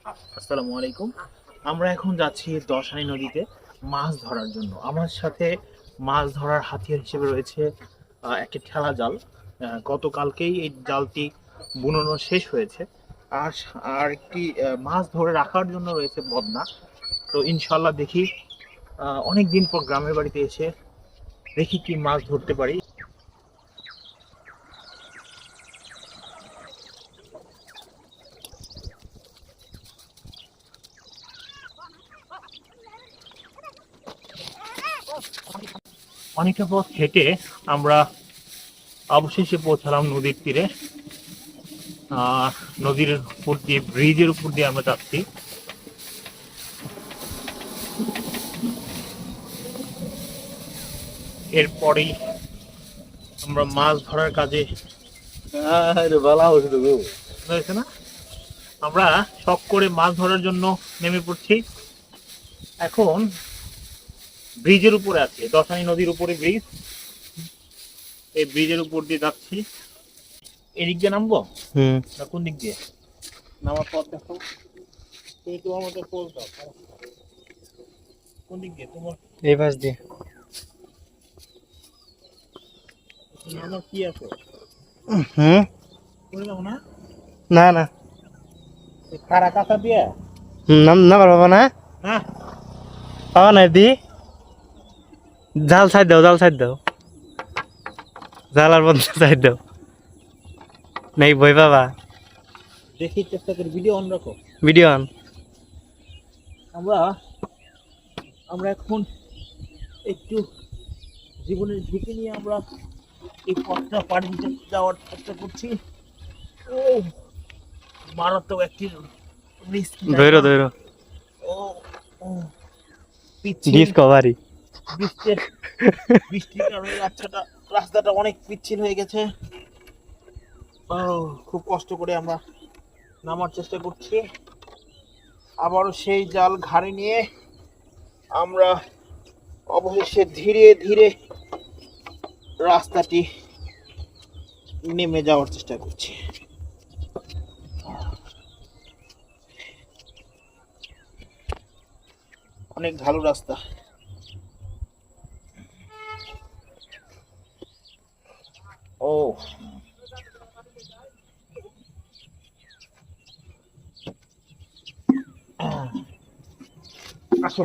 আসসালামু আলাইকুম। আমরা এখন যাচ্ছি দশাই নদীতে মাছ ধরার জন্য। আমার সাথে মাছ ধরার হাতিয়ার হিসেবে রয়েছে একটি ঠেলা জাল। গতকালকেই এই জালটি বুননো শেষ হয়েছে। আর আর একটি মাছ ধরে রাখার জন্য রয়েছে বদনা। তো ইনশাল্লাহ দেখি, অনেক দিন পর গ্রামের বাড়িতে এসে দেখি কি মাছ ধরতে পারি। অনেকটা পথ হেঁটে আমরা অবশেষে পৌঁছালাম নদীর তীরে। নদীর উপর দিয়ে, ব্রিজের উপর দিয়ে আমরা যাচ্ছি। এরপরেই আমরা মাছ ধরার কাজে হয়েছে না, আমরা শখ করে মাছ ধরার জন্য নেমে পড়ছি। এখন ব্রিজের উপরে আছে, দশানী নদীর উপরে ব্রিজ। এই ব্রিজের উপর দিয়ে যাচ্ছি। এদিক দিয়ে নামবো না কোন দিক দিয়ে নামার পথ দেখো। তুমি তো আমাদের পোজ দাও, কোন দিক দিয়ে তোমার? এই পাশ দিয়ে। নামার কি আছে? করে যাবো না? না না, খাড়া কাঁচা দিয়ে নাম না পারবো না। হ্যাঁ, পাওয়া নাই দি, জাল সাইড দাও, জাল সাইড দাও, জাল আর বন্ধ সাইড দাও, নাই ভয় পাবা। দেখি চেষ্টা করি। ভিডিও অন রাখো। Video on. আমরা আমরা এখন একটু জীবনের ঝুঁকি নিয়ে আমরা এই পথটা পাড়ি দিতে যাওয়ার চেষ্টা করছি। ও, মারাত্মক একটি রিস্ক। ধৈর্য ধৈর্য, ও ও পিচ্ছিল। ডিসকভারি। বৃষ্টির বৃষ্টির কারণে রাস্তাটা অনেক পিচ্ছিল হয়ে গেছে। ও, খুব কষ্ট করে আমরা নামার চেষ্টা করছি। আবারও সেই জাল ঘাড়ে নিয়ে আমরা অবশেষে ধীরে ধীরে রাস্তাটি নেমে যাওয়ার চেষ্টা করছি। অনেক ঢালু রাস্তা। ও, আসো।